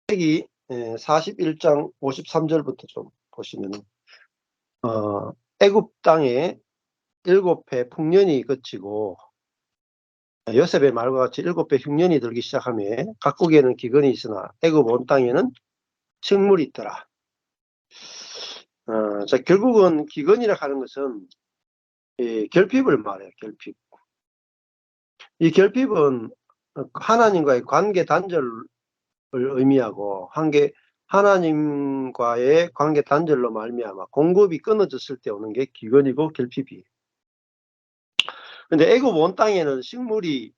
창세기 41장 53절부터 좀 보시면 애굽 땅에 7해 풍년이 그치고 요셉의 말과 같이 7배 흉년이 들기 시작하며 각국에는 기근이 있으나 애굽 온 땅에는 식물이 있더라. 자, 결국은 기근이라 하는 것은 결핍을 말해요. 결핍. 이 결핍은 하나님과의 관계 단절을 의미하고 하나님과의 관계 단절로 말미암아 공급이 끊어졌을 때 오는 게 기근이고 결핍이에요. 근데 애굽 온 땅에는 식물이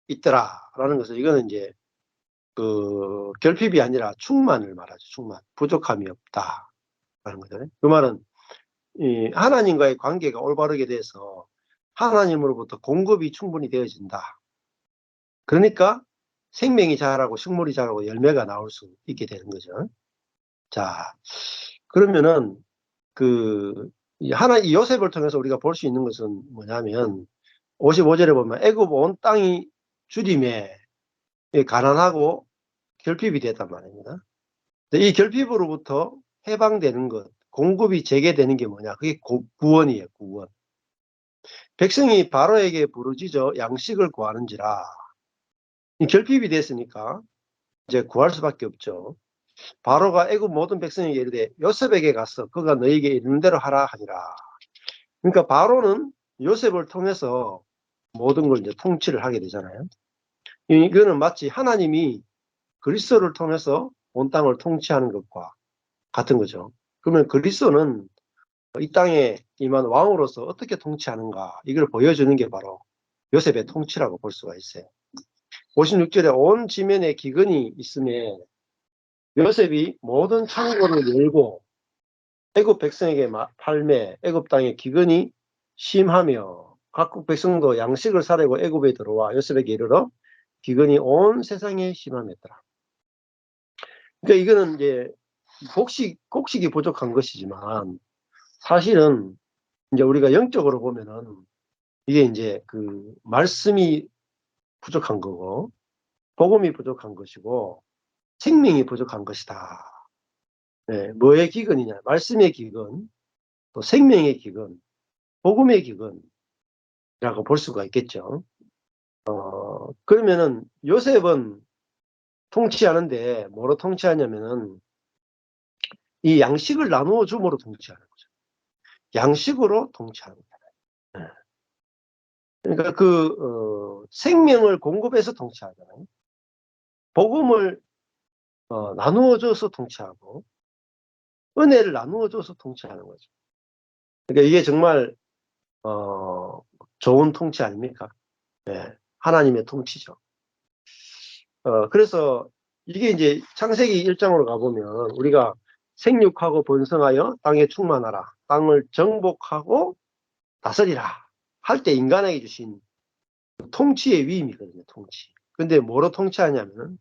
있더라라는 것은 이거는 이제 그 결핍이 아니라 충만을 말하죠. 충만. 부족함이 없다라는 거잖아요. 그 말은 이 하나님과의 관계가 올바르게 돼서 하나님으로부터 공급이 충분히 되어진다. 그러니까 생명이 자라고 식물이 자라고 열매가 나올 수 있게 되는 거죠. 자, 그러면은 이 요셉을 통해서 우리가 볼 수 있는 것은 뭐냐면 55절에 보면 애굽 온 땅이 주림에 가난하고 결핍이 됐단 말입니다. 이 결핍으로부터 해방되는 것, 공급이 재개되는 게 뭐냐? 그게 구원이에요. 구원. 백성이 바로에게 부르짖어 양식을 구하는지라. 이 결핍이 됐으니까 이제 구할 수밖에 없죠. 바로가 애굽 모든 백성에게 이르되 요셉에게 가서 그가 너에게 이르는 대로 하라 하니라. 그러니까 바로는 요셉을 통해서 모든 걸 이제 통치를 하게 되잖아요. 이거는 마치 하나님이 그리스도를 통해서 온 땅을 통치하는 것과 같은 거죠. 그러면 그리스도는 이 땅에 임한 왕으로서 어떻게 통치하는가, 이걸 보여주는 게 바로 요셉의 통치라고 볼 수가 있어요. 56절에 온 지면에 기근이 있음에 요셉이 모든 창고를 열고 애굽 백성에게 팔매 애굽 땅에 기근이 심하며 각국 백성도 양식을 사려고 애굽에 들어와 요셉에게 이르러 기근이 온 세상에 심함했더라. 그러니까 이거는 이제 곡식이 부족한 것이지만 사실은 이제 우리가 영적으로 보면은 이게 이제 그 말씀이 부족한 거고 복음이 부족한 것이고 생명이 부족한 것이다. 네, 뭐의 기근이냐? 말씀의 기근, 또 생명의 기근, 복음의 기근이라고 볼 수가 있겠죠. 그러면은 요셉은 통치하는데 뭐로 통치하냐면은 이 양식을 나누어 줌으로 통치하는 거죠. 양식으로 통치하는 거예요. 그러니까 생명을 공급해서 통치하잖아요. 복음을 나누어 줘서 통치하고 은혜를 나누어 줘서 통치하는 거죠. 그러니까 이게 정말 좋은 통치 아닙니까? 네, 하나님의 통치죠. 그래서 이게 이제 창세기 1장으로 가보면 우리가 생육하고 번성하여 땅에 충만하라, 땅을 정복하고 다스리라 할 때 인간에게 주신 통치의 위임이거든요. 통치. 근데 뭐로 통치하냐면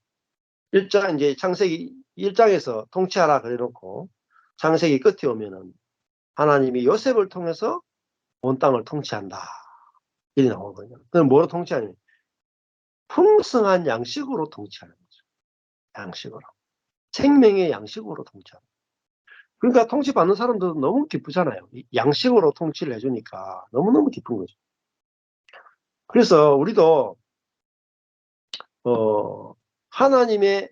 이제 창세기 1장에서 통치하라 그래놓고 창세기 끝에 오면은 하나님이 요셉을 통해서 온 땅을 통치한다 이렇게 나오거든요. 그럼 뭐로 통치하냐면 풍성한 양식으로 통치하는 거죠. 양식으로. 생명의 양식으로 통치하는 거죠. 그러니까 통치받는 사람들은 너무 기쁘잖아요. 양식으로 통치를 해주니까 너무너무 기쁜 거죠. 그래서 우리도 하나님의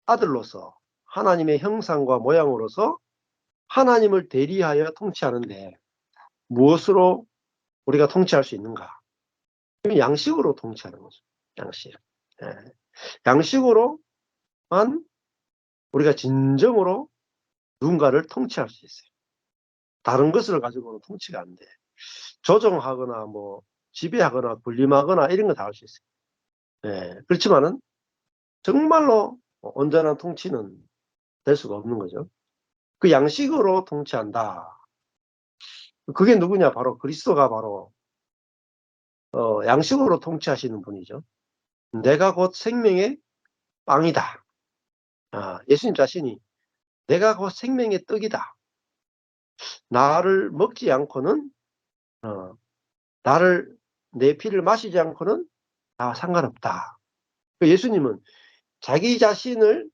아들로서 하나님의 형상과 모양으로서 하나님을 대리하여 통치하는데 무엇으로 우리가 통치할 수 있는가? 양식으로 통치하는 거죠. 양식. 예. 양식으로만 우리가 진정으로 누군가를 통치할 수 있어요. 다른 것을 가지고는 통치가 안 돼. 조종하거나 뭐 지배하거나 군림하거나 이런 거 다 할 수 있어요. 예. 그렇지만은 정말로 온전한 통치는 될 수가 없는 거죠. 그 양식으로 통치한다. 그게 누구냐? 바로 그리스도가 바로 양식으로 통치하시는 분이죠. 내가 곧 생명의 빵이다. 예수님 자신이 내가 곧 생명의 떡이다. 나를 먹지 않고는 나를 내 피를 마시지 않고는 상관없다. 예수님은 자기 자신을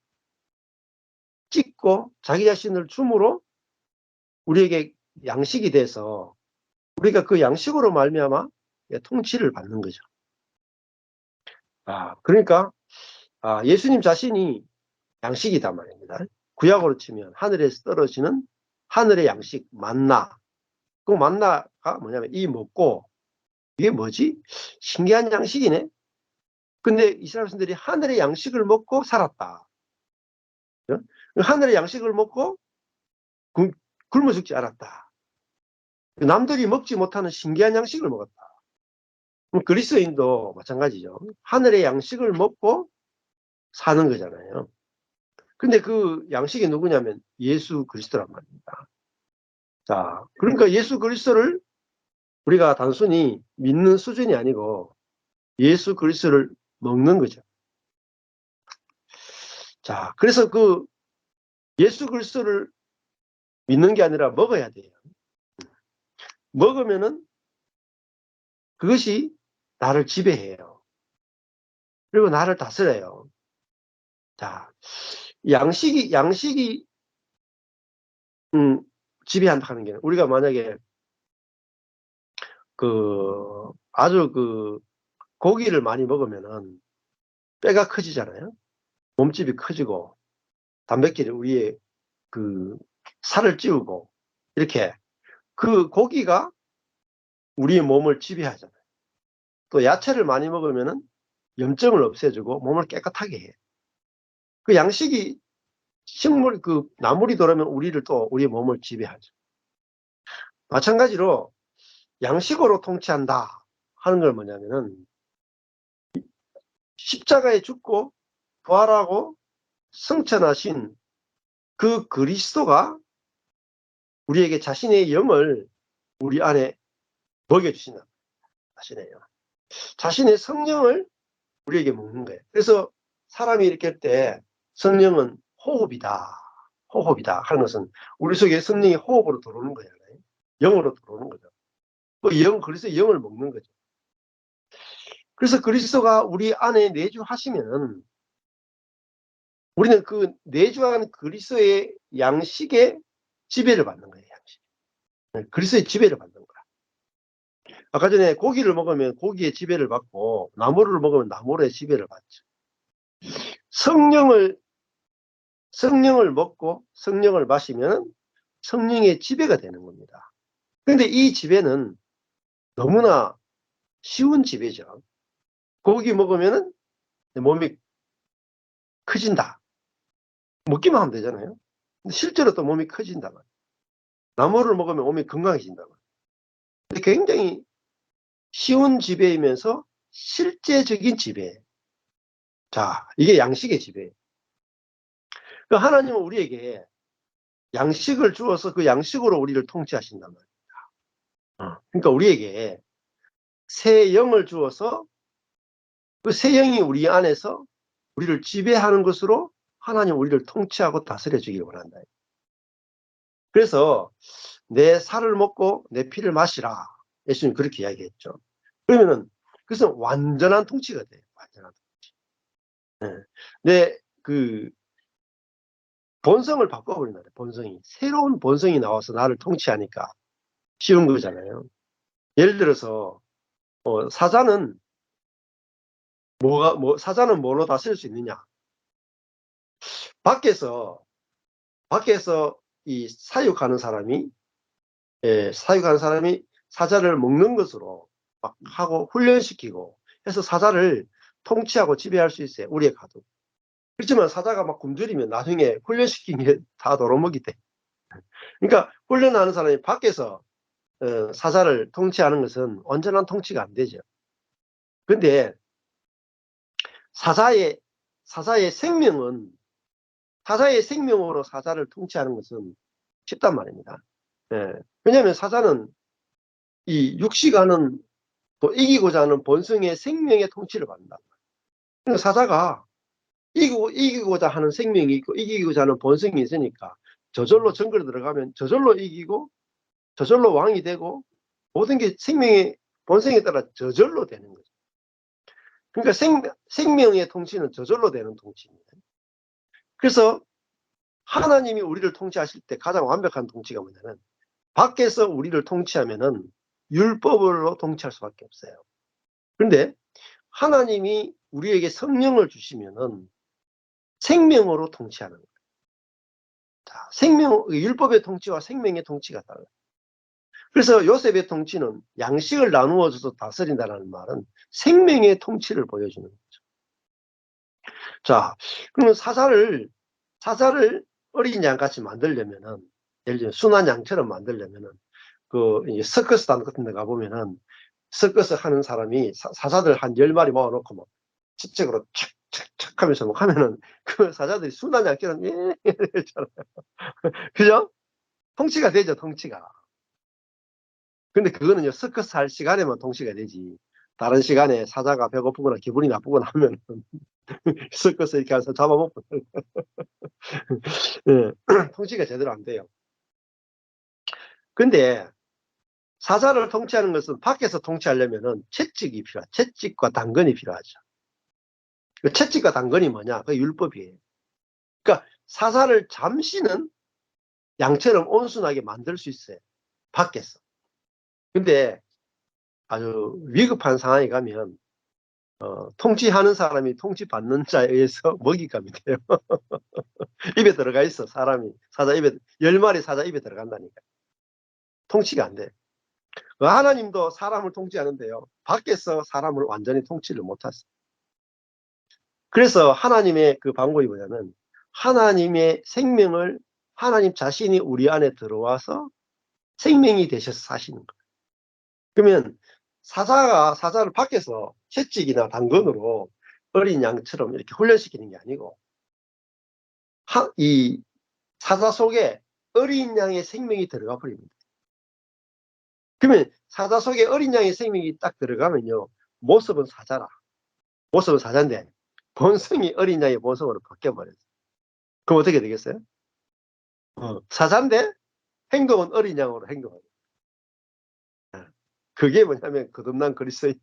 찍고 자기 자신을 줌으로 우리에게 양식이 돼서 우리가 그 양식으로 말미암아 통치를 받는 거죠. 그러니까 예수님 자신이 양식이다 말입니다. 구약으로 치면 하늘에서 떨어지는 하늘의 양식 만나. 그 만나가 뭐냐면 이 먹고 이게 뭐지? 신기한 양식이네. 근데 이스라엘 백성들이 하늘의 양식을 먹고 살았다. 하늘의 양식을 먹고 굶어 죽지 않았다. 남들이 먹지 못하는 신기한 양식을 먹었다. 그리스도인도 마찬가지죠. 하늘의 양식을 먹고 사는 거잖아요. 근데 그 양식이 누구냐면 예수 그리스도란 말입니다. 자, 그러니까 예수 그리스도를 우리가 단순히 믿는 수준이 아니고 예수 그리스도를 먹는 거죠. 자, 그래서 그 예수 그리스도를 믿는 게 아니라 먹어야 돼요. 먹으면은 그것이 나를 지배해요. 그리고 나를 다스려요. 자, 양식이 지배한다는 게 우리가 만약에 아주 고기를 많이 먹으면은 뼈가 커지잖아요. 몸집이 커지고 단백질이 우리의 살을 찌우고 이렇게 그 고기가 우리의 몸을 지배하잖아요. 또 야채를 많이 먹으면은 염증을 없애주고 몸을 깨끗하게 해요. 그 양식이 나물이 들어오면 우리의 몸을 지배하죠. 마찬가지로 양식으로 통치한다 하는 걸 뭐냐면은 십자가에 죽고 부활하고 승천하신 그 그리스도가 우리에게 자신의 영을 우리 안에 먹여주신다. 자신의 성령을 우리에게 먹는 거예요. 그래서 사람이 이렇게 할 때 성령은 호흡이다 하는 것은 우리 속에 성령이 호흡으로 들어오는 거잖아요. 영으로 들어오는 거죠. 그래서 영을 먹는 거죠. 그래서 그리스도가 우리 안에 내주하시면 우리는 그 내주한 그리스도의 양식의 지배를 받는 거예요. 그리스도의 지배를 받는 거야. 아까 전에 고기를 먹으면 고기의 지배를 받고 나무를 먹으면 나무의 지배를 받죠. 성령을 먹고 성령을 마시면 성령의 지배가 되는 겁니다. 그런데 이 지배는 너무나 쉬운 지배죠. 고기 먹으면 몸이 커진다. 먹기만 하면 되잖아요. 실제로 또 몸이 커진다. 나무를 먹으면 몸이 건강해진다. 굉장히 쉬운 지배이면서 실제적인 지배. 자, 이게 양식의 지배. 하나님은 우리에게 양식을 주어서 그 양식으로 우리를 통치하신단 말입니다. 그러니까 우리에게 새 영을 주어서 그 새 영이 우리 안에서 우리를 지배하는 것으로 하나님 우리를 통치하고 다스려 주기를 원한다. 그래서 내 살을 먹고 내 피를 마시라. 예수님 그렇게 이야기했죠. 그러면은 그것은 완전한 통치가 돼요. 완전한 통치. 내 본성을 바꿔버린다. 본성이. 새로운 본성이 나와서 나를 통치하니까 쉬운 거잖아요. 예를 들어서 사자는 사자는 뭘로 다스릴 수 있느냐? 밖에서 이 사육하는 사람이 사자를 먹는 것으로 막 하고 훈련시키고 해서 사자를 통치하고 지배할 수 있어요. 우리의 가도. 그렇지만 사자가 막 굶주리면 나중에 훈련시킨 게 다 도로먹이 돼. 그러니까 훈련하는 사람이 밖에서 사자를 통치하는 것은 온전한 통치가 안 되죠. 근데 사자의 생명으로 사자를 통치하는 것은 쉽단 말입니다. 왜냐하면 사자는 이 육식하는 또 이기고자 하는 본성의 생명의 통치를 받는다. 그러니까 사자가 이기고자 하는 생명이 있고 이기고자 하는 본성이 있으니까 저절로 정글에 들어가면 저절로 이기고 저절로 왕이 되고 모든 게 생명의 본성에 따라 저절로 되는 거죠. 그러니까 생명의 통치는 저절로 되는 통치입니다. 그래서 하나님이 우리를 통치하실 때 가장 완벽한 통치가 뭐냐면 밖에서 우리를 통치하면은 율법으로 통치할 수밖에 없어요. 그런데 하나님이 우리에게 성령을 주시면은 생명으로 통치하는 거예요. 자, 율법의 통치와 생명의 통치가 달라요. 그래서 요셉의 통치는 양식을 나누어 줘서 다스린다는 말은 생명의 통치를 보여주는 거죠. 자, 그러면 사자를 어린 양같이 만들려면은, 예를 들면 순한 양처럼 만들려면은, 이제 서커스단 같은 데 가보면은, 서커스 하는 사람이 사자들 한 10마리 모아놓고 막, 지적으로 착착착 하면서 막 하면은, 그 사자들이 순한 양처럼, 이러잖아요. 그죠? 통치가 되죠, 통치가. 근데 그거는요, 서커스 할 시간에만 통치가 되지. 다른 시간에 사자가 배고프거나 기분이 나쁘거나 하면 서커스 이렇게 해서 잡아먹고 예, 통치가 제대로 안 돼요. 근데 사자를 통치하는 것은 밖에서 통치하려면은 채찍과 당근이 필요하죠. 그 채찍과 당근이 뭐냐? 그 율법이에요. 그러니까 사자를 잠시는 양처럼 온순하게 만들 수 있어요. 밖에서. 근데 아주 위급한 상황에 가면 통치하는 사람이 통치받는 자에 의해서 먹잇감이 돼요. 입에 들어가 있어, 사람이. 사자 입에, 10마리 사자 입에 들어간다니까. 통치가 안 돼. 하나님도 사람을 통치하는데요. 밖에서 사람을 완전히 통치를 못하세요. 그래서 하나님의 그 방법이 뭐냐면, 하나님의 생명을 하나님 자신이 우리 안에 들어와서 생명이 되셔서 사시는 거예요. 그러면 사자를 밖에서 채찍이나 당근으로 어린 양처럼 이렇게 훈련시키는 게 아니고, 이 사자 속에 어린 양의 생명이 들어가 버립니다. 그러면 사자 속에 어린 양의 생명이 딱 들어가면요, 모습은 사자인데 본성이 어린 양의 본성으로 바뀌어버려요. 그럼 어떻게 되겠어요? 사자인데 행동은 어린 양으로 행동해요. 그게 뭐냐면 거듭난 그리스도인.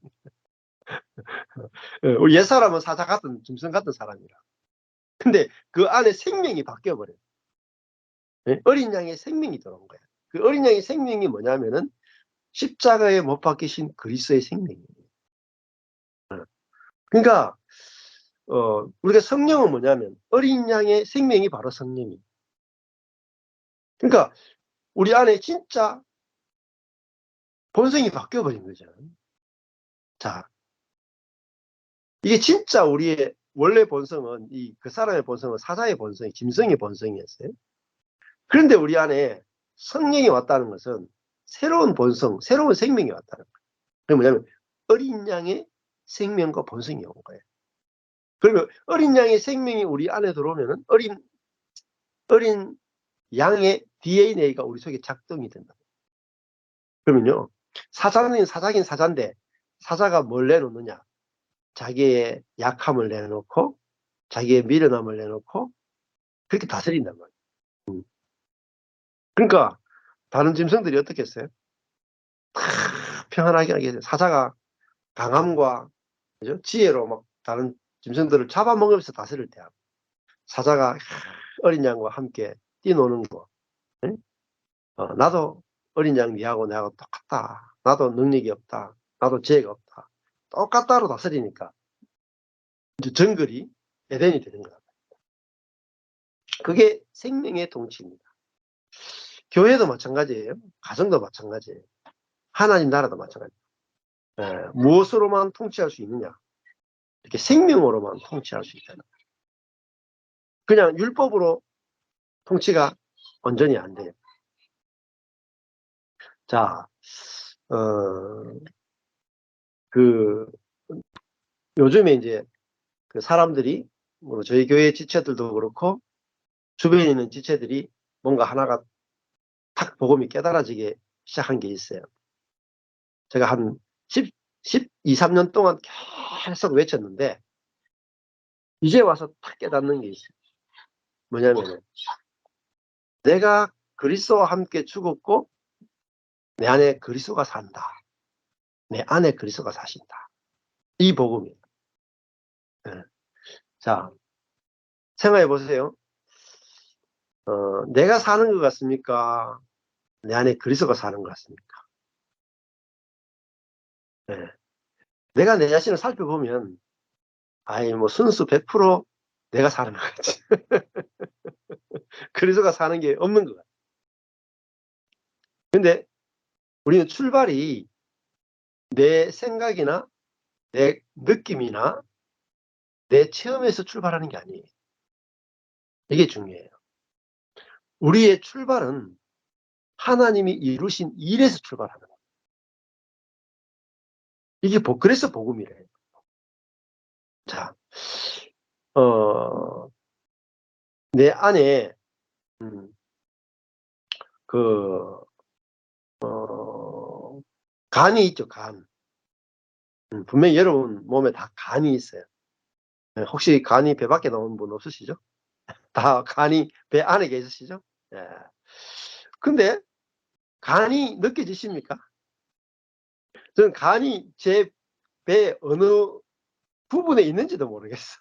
우리 옛사람은 사자 같은 짐승 같은 사람이라. 근데 그 안에 생명이 바뀌어버려요. 어린 양의 생명이 들어온 거예요. 그 어린 양의 생명이 뭐냐면은 십자가에 못 박히신 그리스도의 생명이에요. 그러니까 우리가 성령은 뭐냐면 어린 양의 생명이 바로 성령이에요. 그러니까 우리 안에 진짜 본성이 바뀌어버린 거죠. 자, 이게 진짜 우리의 원래 본성은 그 사람의 본성은 사자의 본성이 짐승의 본성이었어요. 그런데 우리 안에 성령이 왔다는 것은 새로운 본성, 새로운 생명이 왔다는 거예요. 그게 뭐냐면 어린 양의 생명과 본성이 온 거예요. 그러면 어린 양의 생명이 우리 안에 들어오면은 어린 양의 DNA가 우리 속에 작동이 된다. 그러면요, 사자긴 사자인데 사자가 뭘 내놓느냐? 자기의 약함을 내놓고 자기의 미련함을 내놓고 그렇게 다스린단 말이에요. 그러니까 다른 짐승들이 어떻게 했어요? 평안하게 하게 돼요. 사자가 강함과, 그죠? 지혜로 막 다른 짐승들을 잡아먹으면서 다스릴 때 사자가 어린 양과 함께 뛰노는 거. 응? 나도 어린 양 니하고 내하고 똑같다. 나도 능력이 없다. 나도 지혜가 없다. 똑같다로 다스리니까 이제 정글이 에덴이 되는 거야. 그게 생명의 통치입니다. 교회도 마찬가지예요. 가정도 마찬가지예요. 하나님 나라도 마찬가지예요. 무엇으로만 통치할 수 있느냐? 이렇게 생명으로만 통치할 수 있다는 거예요. 그냥 율법으로 통치가 온전히 안 돼요. 자, 그 요즘에 이제 그 사람들이 저희 교회 지체들도 그렇고 주변에 있는 지체들이 뭔가 하나가 탁 복음이 깨달아지게 시작한 게 있어요. 제가 한 12, 3년 동안 계속 외쳤는데 이제 와서 탁 깨닫는 게 있어요. 뭐냐면 내가 그리스도와 함께 죽었고 내 안에 그리스도가 산다. 내 안에 그리스도가 사신다. 이 복음이에요. 네. 자, 생각해 보세요. 내가 사는 것 같습니까? 내 안에 그리스도가 사는 것 같습니까? 네. 내가 내 자신을 살펴보면, 아이, 뭐, 순수 100% 내가 사는 것 같지. 그리스도가 사는 게 없는 것 같아. 근데 우리는 출발이 내 생각이나 내 느낌이나 내 체험에서 출발하는 게 아니에요. 이게 중요해요. 우리의 출발은 하나님이 이루신 일에서 출발하는 거예요. 이게 그래서 복음이래요. 자, 어, 내 안에, 음, 그, 간이 있죠, 간. 분명히 여러분 몸에 다 간이 있어요. 네, 혹시 간이 배 밖에 나온 분 없으시죠? 다 간이 배 안에 계시죠? 예. 근데 간이 느껴지십니까? 저는 간이 제 배 어느 부분에 있는지도 모르겠어.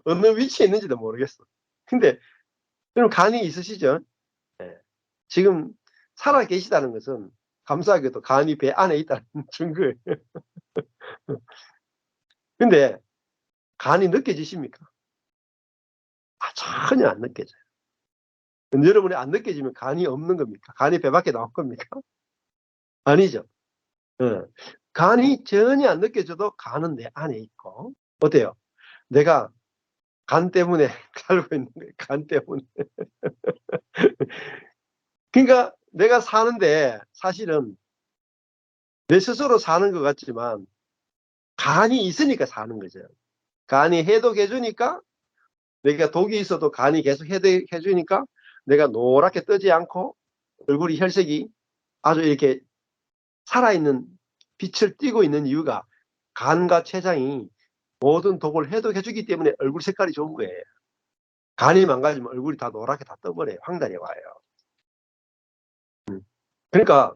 어느 위치에 있는지도 모르겠어. 근데 그럼 간이 있으시죠? 예. 지금 살아 계시다는 것은 감사하게도 간이 배 안에 있다는 증거예요. 근데 간이 느껴지십니까? 전혀 안 느껴져요. 근데 여러분이 안 느껴지면 간이 없는 겁니까? 간이 배 밖에 나온 겁니까? 아니죠. 예. 간이 전혀 안 느껴져도 간은 내 안에 있고. 어때요? 내가 간 때문에 살고 있는 거예요. 간 때문에. 그러니까 내가 사는데 사실은 내 스스로 사는 것 같지만 간이 있으니까 사는 거죠. 간이 해독해 주니까, 내가 독이 있어도 간이 계속 해독해 주니까 내가 노랗게 뜨지 않고 얼굴이 혈색이 아주 이렇게 살아있는 빛을 띠고 있는 이유가, 간과 췌장이 모든 독을 해독해 주기 때문에 얼굴 색깔이 좋은 거예요. 간이 망가지면 얼굴이 다 노랗게 다 떠버려요. 황달이 와요. 그러니까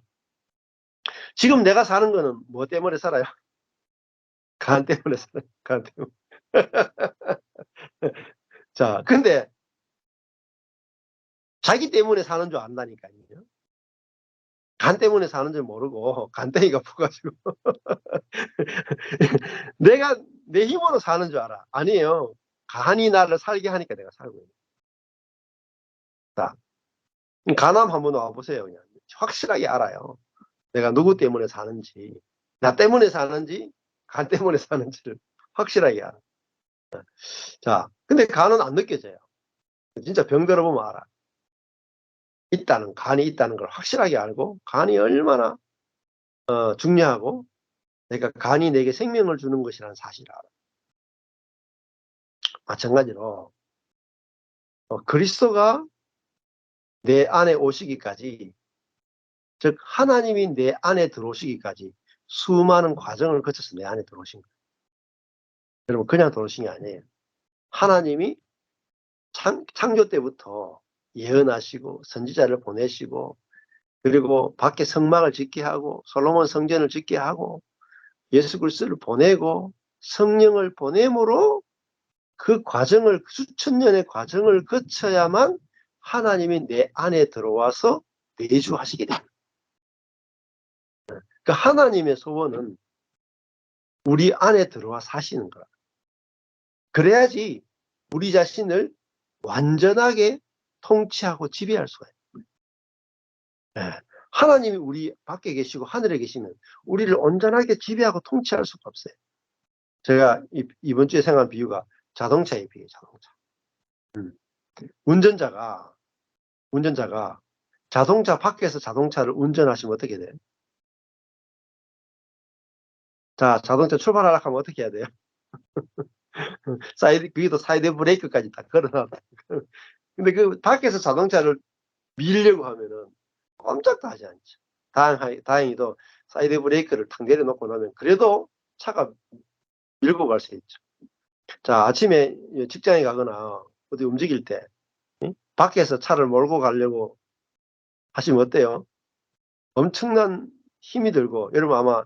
지금 내가 사는 거는 뭐 때문에 살아요? 간 때문에 살아요. 간 때문에. 자, 근데 자기 때문에 사는 줄 안다니까요. 간 때문에 사는 줄 모르고 간땡이가 퍼가지고 내가 내 힘으로 사는 줄 알아. 아니에요. 간이 나를 살게 하니까 내가 살고 있는 거야. 간암 한번 와보세요. 그냥 확실하게 알아요. 내가 누구 때문에 사는지, 나 때문에 사는지, 간 때문에 사는지를 확실하게 알아. 자, 근데 간은 안 느껴져요. 진짜 병 들어보면 알아. 간이 있다는 걸 확실하게 알고, 간이 얼마나 중요하고, 내가 간이 내게 생명을 주는 것이라는 사실을 알아. 마찬가지로 그리스도가 내 안에 오시기까지, 즉 하나님이 내 안에 들어오시기까지 수많은 과정을 거쳐서 내 안에 들어오신 거예요. 여러분, 그냥 들어오신 게 아니에요. 하나님이 창조 때부터 예언하시고 선지자를 보내시고, 그리고 밖에 성막을 짓게 하고 솔로몬 성전을 짓게 하고 예수 그리스도를 보내고 성령을 보냄으로 그 과정을, 수천 년의 과정을 거쳐야만 하나님이 내 안에 들어와서 내주하시게 됩니다. 그 하나님의 소원은 우리 안에 들어와 사시는 거라. 그래야지 우리 자신을 완전하게 통치하고 지배할 수가 있어요. 네. 하나님이 우리 밖에 계시고 하늘에 계시면 우리를 온전하게 지배하고 통치할 수가 없어요. 제가 이번 주에 생각한 비유가 자동차에 비해요. 자동차. 운전자가 자동차 밖에서 자동차를 운전하시면 어떻게 돼요? 자, 자동차 출발하려고 하면 어떻게 해야 돼요? 거기도 사이드 브레이크까지 다 걸어놨다. 근데 그 밖에서 자동차를 밀려고 하면은 꼼짝도 하지 않죠. 다행히도 사이드 브레이크를 탁 내려놓고 나면 그래도 차가 밀고 갈 수 있죠. 자, 아침에 직장에 가거나 어디 움직일 때 밖에서 차를 몰고 가려고 하시면 어때요? 엄청난 힘이 들고, 여러분 아마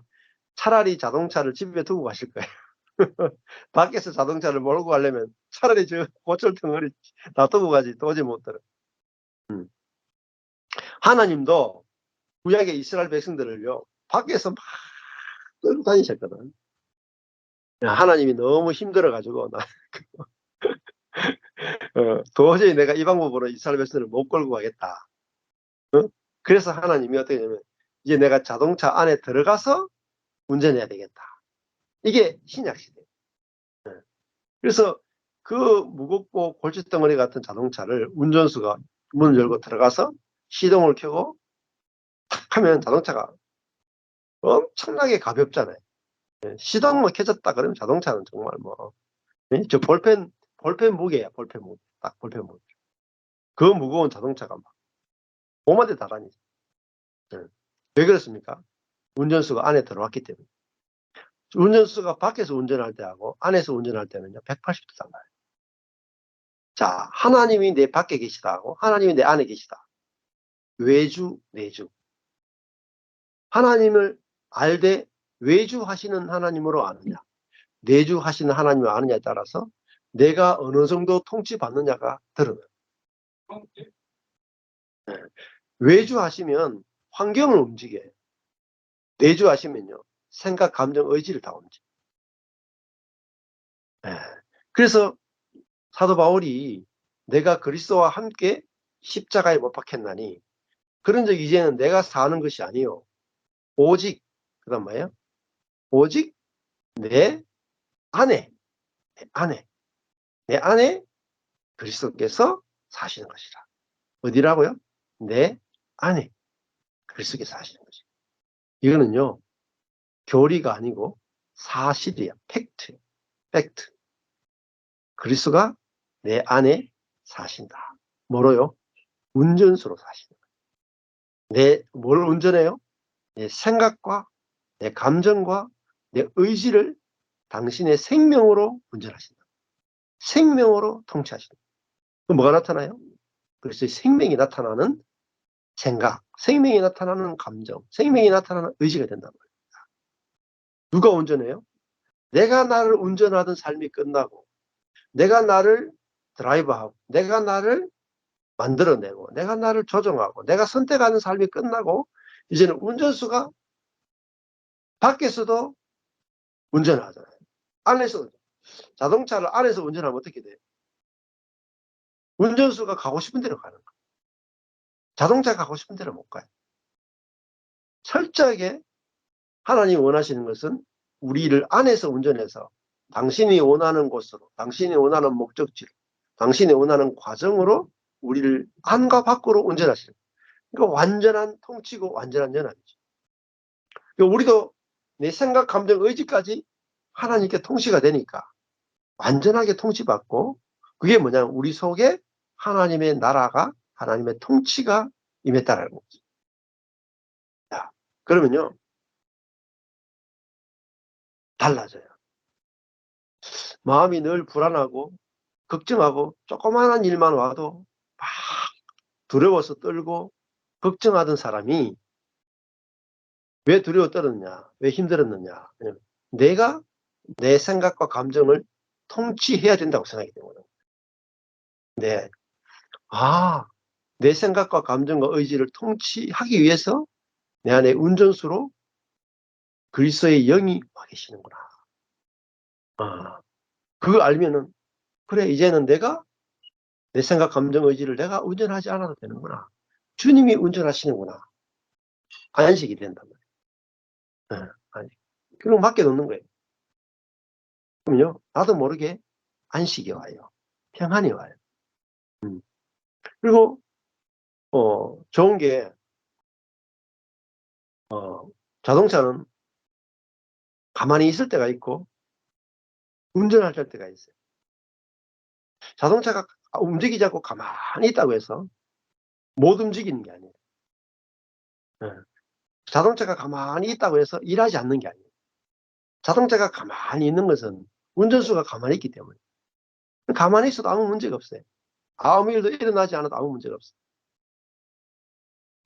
차라리 자동차를 집에 두고 가실 거예요. 밖에서 자동차를 몰고 가려면 차라리 저 고철 덩어리 놔두고 가지 도저히 못 들어. 하나님도 구약의 이스라엘 백성들을요 밖에서 막 끌고 다니셨거든. 하나님이 너무 힘들어 가지고 나 도저히 내가 이 방법으로 이스라엘 백성들을 못 끌고 가겠다. 그래서 하나님이 어떻게 하냐면 이제 내가 자동차 안에 들어가서 운전해야 되겠다. 이게 신약 시대. 그래서 그 무겁고 골칫덩어리 같은 자동차를 운전수가 문을 열고 들어가서 시동을 켜고 탁 하면 자동차가 엄청나게 가볍잖아요. 시동만 켜졌다 그러면 자동차는 정말 뭐, 저 볼펜 무게야, 볼펜 무게. 딱 볼펜 무게. 그 무거운 자동차가 막 몸한테 달하니까. 왜 그렇습니까? 운전수가 안에 들어왔기 때문에. 운전수가 밖에서 운전할 때하고 안에서 운전할 때는요, 180도 달라요. 자, 하나님이 내 밖에 계시다고, 하나님이 내 안에 계시다. 외주, 내주. 하나님을 알되 외주하시는 하나님으로 아느냐, 내주하시는 하나님을 아느냐에 따라서 내가 어느 정도 통치받느냐가 드러나요. 외주하시면 환경을 움직여요. 내주하시면요, 생각, 감정, 의지를 다 움직여요. 그래서 사도 바울이 내가 그리스도와 함께 십자가에 못 박혔나니 그런 적 이제는 내가 사는 것이 아니요 오직 그다음 뭐예요? 오직 내 안에 내 안에 그리스도께서 사시는 것이라. 어디라고요? 내 안에 그리스도께서 사시는 것이. 이거는요 교리가 아니고 사실이야. 팩트. 팩트. 그리스도가 내 안에 사신다. 뭐로요? 운전수로 사시는 거예요. 뭘 운전해요? 내 생각과 내 감정과 내 의지를 당신의 생명으로 운전하신다. 생명으로 통치하신다. 그럼 뭐가 나타나요? 그래서 생명이 나타나는 생각, 생명이 나타나는 감정, 생명이 나타나는 의지가 된단 말이에요. 누가 운전해요? 내가 나를 운전하던 삶이 끝나고 내가 나를 드라이브하고 내가 나를 만들어내고 내가 나를 조정하고 내가 선택하는 삶이 끝나고 이제는 운전수가 밖에서도 운전을 하잖아요. 안에서 자동차를 안에서 운전하면 어떻게 돼요? 운전수가 가고 싶은 대로 가는 거예요. 자동차가 가고 싶은 대로 못 가요. 철저하게 하나님이 원하시는 것은 우리를 안에서 운전해서 당신이 원하는 곳으로, 당신이 원하는 목적지로, 당신이 원하는 과정으로 우리를 안과 밖으로 운전하시는 거예요. 그러니까 완전한 통치고 완전한 연합이죠. 그러니까 우리도 내 생각, 감정, 의지까지 하나님께 통치가 되니까 완전하게 통치받고 그게 뭐냐면 우리 속에 하나님의 나라가 하나님의 통치가 임했다라는 거죠. 자, 그러면요 달라져요. 마음이 늘 불안하고 걱정하고 조그마한 일만 와도 막 두려워서 떨고 걱정하던 사람이 왜 두려워 떨었냐, 왜 힘들었느냐, 내가 내 생각과 감정을 통치해야 된다고 생각이 되거든요. 네. 아, 내 생각과 감정과 의지를 통치하기 위해서 내 안에 운전수로 그리스도의 영이 와 계시는구나. 아, 그걸 알면은 그래 이제는 내가 내 생각, 감정, 의지를 내가 운전하지 않아도 되는구나. 주님이 운전하시는구나. 안식이 된단 말이에요. 예, 안식. 그럼 맡겨놓는 거예요. 그럼요, 나도 모르게 안식이 와요. 평안이 와요. 음. 그리고 좋은 게 자동차는 가만히 있을 때가 있고 운전할 때가 있어요. 자동차가 움직이지 않고 가만히 있다고 해서 못 움직이는 게 아니에요. 예. 자동차가 가만히 있다고 해서 일하지 않는 게 아니에요. 자동차가 가만히 있는 것은 운전수가 가만히 있기 때문에. 가만히 있어도 아무 문제가 없어요. 아무 일도 일어나지 않아도 아무 문제가 없어요.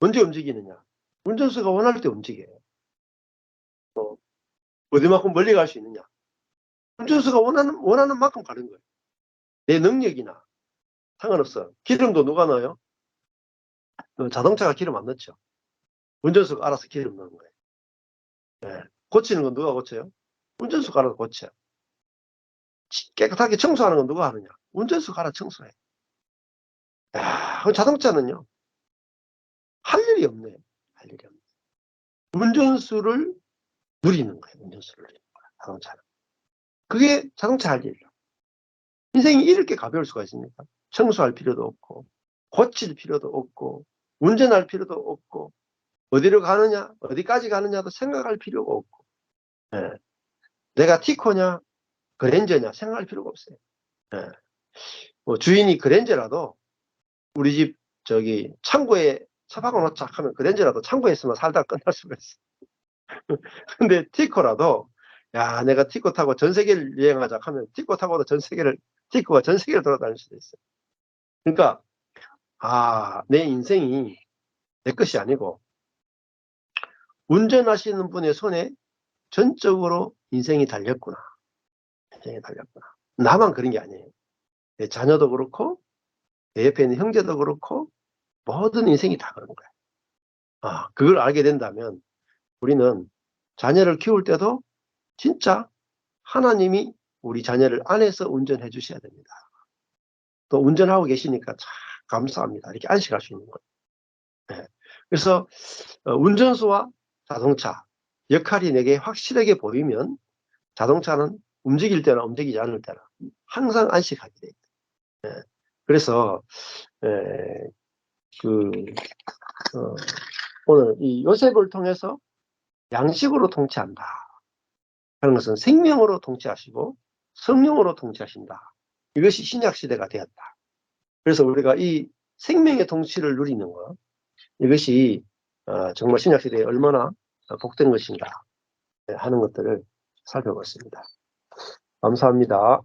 언제 움직이느냐? 운전수가 원할 때 움직여요. 어디만큼 멀리 갈 수 있느냐? 운전수가 원하는 만큼 가는 거예요. 내 능력이나 상관없어. 기름도 누가 넣어요? 자동차가 기름 안 넣죠. 운전수가 알아서 기름 넣는 거예요. 예. 고치는 건 누가 고쳐요? 운전수가 알아서 고쳐요. 깨끗하게 청소하는 건 누가 하느냐? 운전수가 알아서 청소해. 야, 그 자동차는요, 할 일이 없네. 할 일이 없네. 운전수를 누리는 거예요. 운전수를 누리는 거예요. 자동차는. 그게 자동차 할 일이에요. 인생이 이렇게 가벼울 수가 있습니까? 청소할 필요도 없고, 고칠 필요도 없고, 운전할 필요도 없고, 어디로 가느냐, 어디까지 가느냐도 생각할 필요가 없고, 예. 내가 티코냐, 그랜저냐 생각할 필요가 없어요. 예. 뭐 주인이 그랜저라도 우리 집 저기 창고에 처박아 놓자 하면 그랜저라도 창고에 있으면 살다 끝날 수가 있어. 근데 티코라도 야, 내가 티코 타고 전 세계를 여행하자 하면 티코 타고도 티코가 전 세계를 돌아다닐 수도 있어요. 그러니까 내 인생이 내 것이 아니고 운전하시는 분의 손에 전적으로 인생이 달렸구나. 인생이 달렸구나. 나만 그런 게 아니에요. 내 자녀도 그렇고 내 옆에 있는 형제도 그렇고 모든 인생이 다 그런 거야. 그걸 알게 된다면 우리는 자녀를 키울 때도 진짜 하나님이 우리 자녀를 안에서 운전해 주셔야 됩니다. 또 운전하고 계시니까 참 감사합니다. 이렇게 안식할 수 있는 거예요. 네. 그래서 운전수와 자동차 역할이 내게 확실하게 보이면 자동차는 움직일 때나 움직이지 않을 때나 항상 안식하게 돼요. 네. 그래서 오늘 이 요셉을 통해서 양식으로 통치한다 하는 것은 생명으로 통치하시고 성령으로 통치하신다. 이것이 신약시대가 되었다. 그래서 우리가 이 생명의 통치를 누리는 것, 이것이 정말 신약시대에 얼마나 복된 것인가 하는 것들을 살펴봤습니다. 감사합니다.